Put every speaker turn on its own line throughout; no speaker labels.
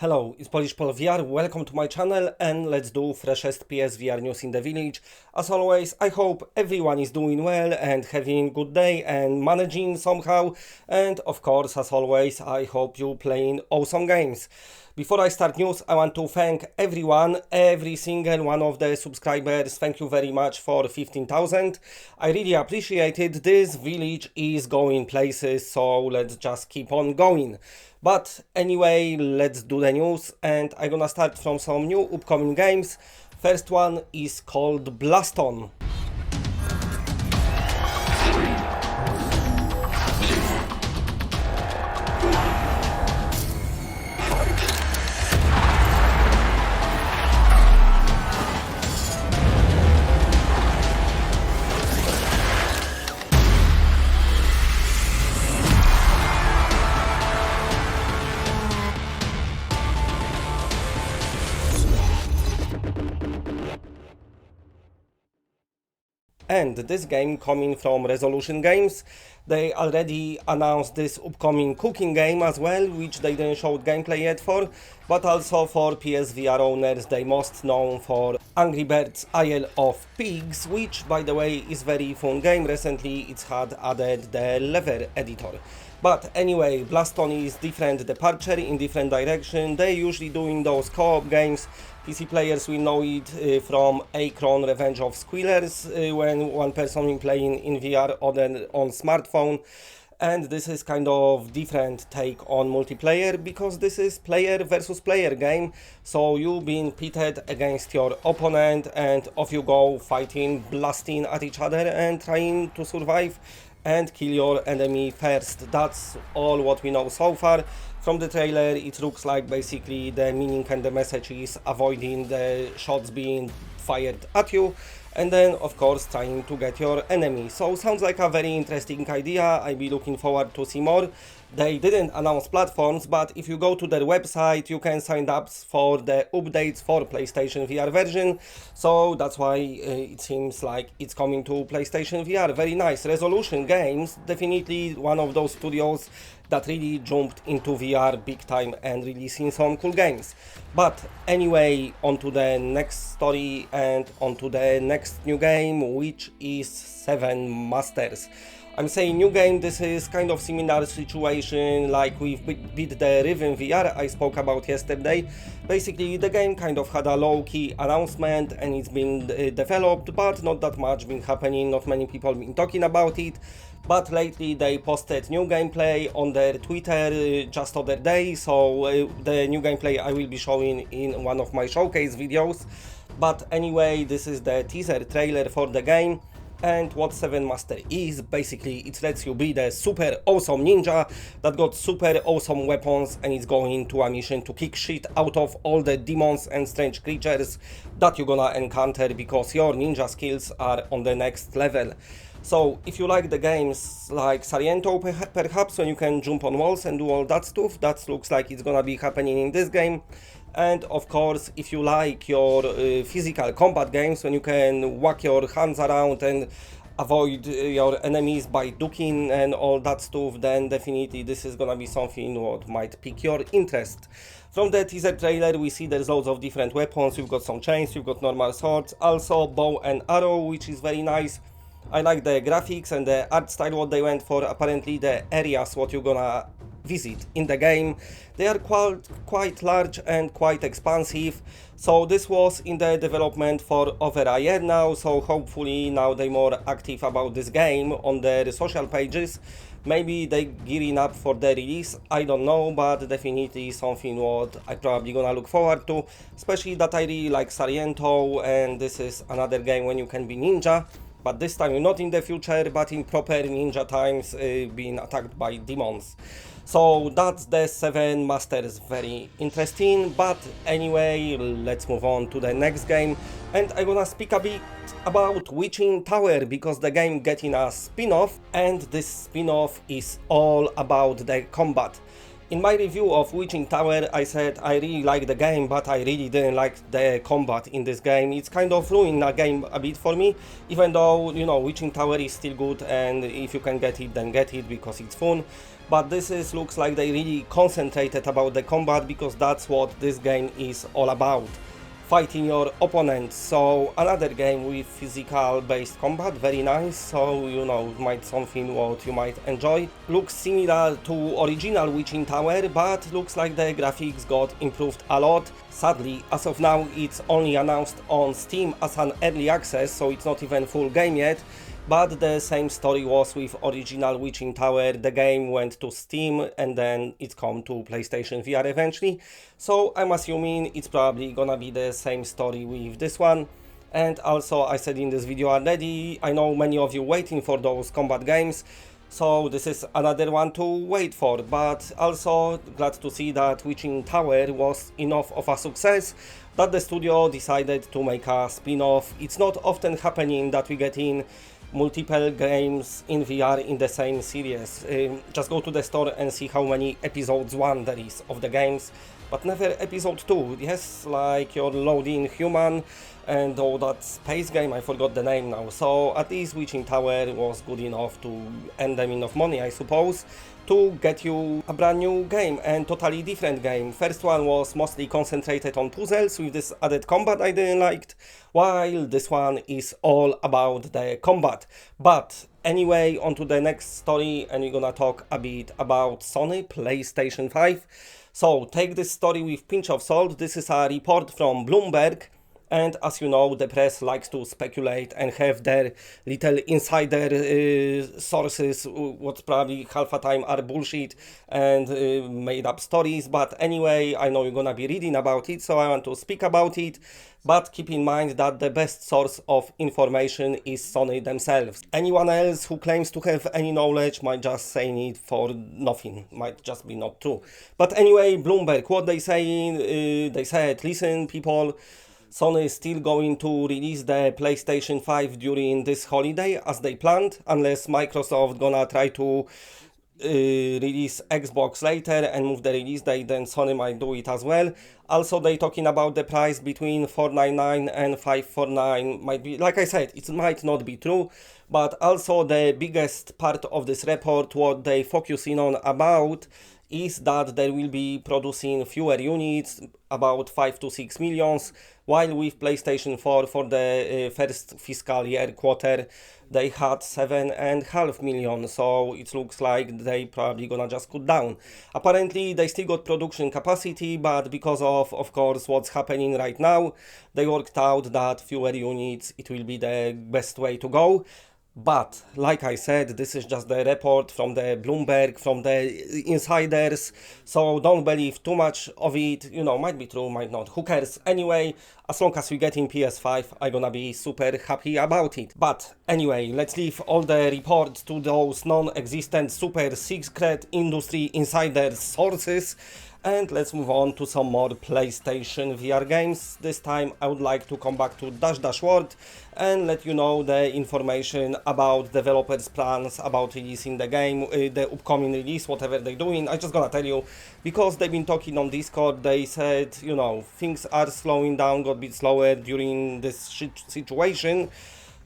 Hello, it's Polish Pol VR, welcome to my channel and let's do freshest PSVR news in the village. As always, I hope everyone is doing well and having good day and managing somehow. And of course, as always, I hope you playing awesome games. Before I start news, I want to thank everyone, every single one of the subscribers. Thank you very much for 15,000. I really appreciate it. This village is going places, so let's just keep on going. But anyway, let's do the news and I'm gonna start from some new upcoming games. First one is called BLASTON. And this game coming from Resolution Games. They already announced this upcoming cooking game as well, which they didn't show gameplay yet for, but also for PSVR owners, they most known for Angry Birds Isle of Pigs, which by the way is very fun game. Recently it's had added the lever editor. But anyway, BLASTON is different departure in different direction. They usually doing those co-op games. PC players will know it from Akron Revenge of Squealers, when one person is playing in VR, other on smartphone. And this is kind of different take on multiplayer because this is player versus player game. So you being pitted against your opponent and off you go fighting, blasting at each other and trying to survive and kill your enemy first. That's all what we know so far. From the trailer it looks like basically the meaning and the message is avoiding the shots being fired at you and then of course trying to get your enemy. So sounds like a very interesting idea. I'll be looking forward to see more. They didn't announce platforms, but if you go to their website you can sign up for the updates for PlayStation VR version, so that's why it seems like it's coming to PlayStation VR. Very nice. Resolution Games, definitely one of those studios that really jumped into VR big time and releasing some cool games. But anyway, on to the next story and on to the next new game, which is Seven Masters. I'm saying new game, this is kind of similar situation like with Beat the Rhythm VR I spoke about yesterday. Basically the game kind of had a low-key announcement and it's been developed, but not that much been happening, not many people been talking about it. But lately they posted new gameplay on their Twitter just other day, so the new gameplay I will be showing in one of my showcase videos. But anyway, this is the teaser trailer for the game. And what Seven Master is, basically it lets you be the super awesome ninja that got super awesome weapons and is going to a mission to kick shit out of all the demons and strange creatures that you're gonna encounter because your ninja skills are on the next level. So if you like the games like Sariento perhaps, when you can jump on walls and do all that stuff, that looks like it's gonna be happening in this game. And of course, if you like your physical combat games, when you can whack your hands around and avoid your enemies by ducking and all that stuff, then definitely this is gonna be something what might pique your interest. From the teaser trailer we see there's loads of different weapons. You've got some chains, you've got normal swords, also bow and arrow, which is very nice. I like the graphics and the art style what they went for. Apparently the areas what you're gonna visit in the game, they are quite large and quite expansive. So this was in the development for over a year now, so hopefully now they're more active about this game on their social pages. Maybe they gearing up for the release, I don't know, but definitely something what I probably gonna look forward to, especially that I really like Sariento and this is another game when you can be ninja. But this time not in the future, but in proper ninja times, being attacked by demons. So that's the Seven Masters, very interesting. But anyway, let's move on to the next game. And I'm gonna speak a bit about Witching Tower, because the game getting a spin-off, and this spin-off is all about the combat. In my review of Witching Tower, I said I really like the game, but I really didn't like the combat in this game. It's kind of ruined the game a bit for me, even though, you know, Witching Tower is still good, and if you can get it, then get it, because it's fun. but looks like they really concentrated about the combat, because that's what this game is all about. Fighting your opponent. So another game with physical based combat, very nice, so you know, might something what you might enjoy. Looks similar to original Witching Tower, but looks like the graphics got improved a lot. Sadly, as of now, it's only announced on Steam as an early access, so it's not even full game yet. But the same story was with original Witching Tower. The game went to Steam and then it's come to PlayStation VR eventually. So I'm assuming it's probably gonna be the same story with this one. And also, I said in this video already, I know many of you waiting for those combat games. So this is another one to wait for, but also glad to see that Witching Tower was enough of a success that the studio decided to make a spin-off. It's not often happening that we get in multiple games in VR in the same series. Just go to the store and see how many episodes 1 there is of the games, but never episode 2. Yes, like your loading human and all that space game, I forgot the name now. So at least Witching Tower was good enough to earn them enough money, I suppose, to get you a brand new game and totally different game. First one was mostly concentrated on puzzles with this added combat I didn't like, while this one is all about the combat. But anyway, on to the next story, and we're gonna talk a bit about Sony PlayStation 5. So take this story with pinch of salt. This is a report from Bloomberg. And as you know, the press likes to speculate and have their little insider sources, what probably half a time are bullshit and made up stories. But anyway, I know you're gonna be reading about it, so I want to speak about it. But keep in mind that the best source of information is Sony themselves. Anyone else who claims to have any knowledge might just saying it for nothing, might just be not true. But anyway, Bloomberg, what they saying? They said, listen, people, Sony is still going to release the PlayStation 5 during this holiday as they planned, unless Microsoft gonna try to release Xbox later and move the release date, then Sony might do it as well. Also, they talking about the price between $499 and $549. Might be, like I said, it might not be true, but also the biggest part of this report, what they focusing on about, is that they will be producing fewer units, about 5 to 6 millions, while with PlayStation 4 for the first fiscal year quarter they had 7.5 million, so it looks like they probably gonna just cut down. Apparently they still got production capacity, but because of course what's happening right now, they worked out that fewer units, it will be the best way to go. But, like I said, this is just the report from the Bloomberg, from the insiders, so don't believe too much of it, you know, might be true, might not, who cares. Anyway, as long as we get in PS5, I'm gonna be super happy about it. But anyway, let's leave all the reports to those non-existent super secret industry insider sources, and let's move on to some more PlayStation VR games. This time I would like to come back to Dash World and let you know the information about developers' plans about releasing the game, the upcoming release, whatever they're doing. I just gonna tell you, because they've been talking on Discord, they said, you know, things are slowing down, got a bit slower during this situation,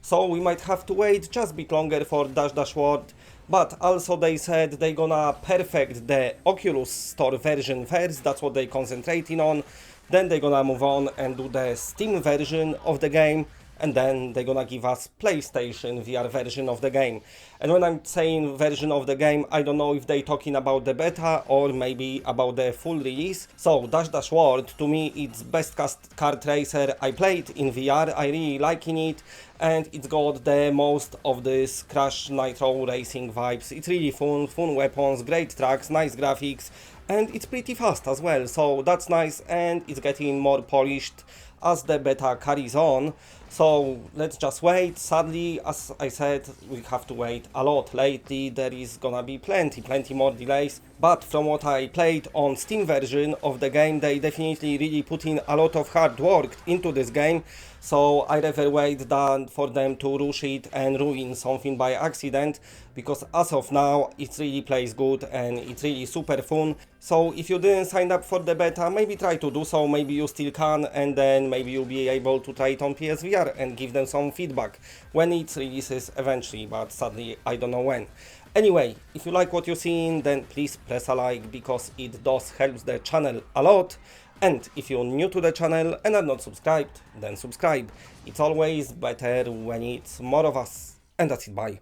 so we might have to wait just a bit longer for Dash World. But also they said they're gonna perfect the Oculus Store version first, that's what they're concentrating on. Then they're gonna move on and do the Steam version of the game, and then they're gonna give us PlayStation VR version of the game. And when I'm saying version of the game, I don't know if they're talking about the beta or maybe about the full release. So Dash World, to me, it's best kart racer I played in VR. I really liking it, and it's got the most of this Crash Nitro racing vibes. It's really fun weapons, great tracks, nice graphics, and it's pretty fast as well, so that's nice, and it's getting more polished as the beta carries on. So let's just wait. Sadly, as I said, we have to wait a lot. Lately there is gonna be plenty more delays, but from what I played on Steam version of the game, they definitely really put in a lot of hard work into this game. So I rather wait than for them to rush it and ruin something by accident, because as of now it really plays good and it's really super fun. So if you didn't sign up for the beta, maybe try to do so, maybe you still can, and then maybe you'll be able to try it on PSVR and give them some feedback when it releases eventually, but sadly I don't know when. Anyway, if you like what you're seeing, then please press a like, because it does help the channel a lot. And if you're new to the channel and are not subscribed, then subscribe. It's always better when it's more of us. And that's it, bye.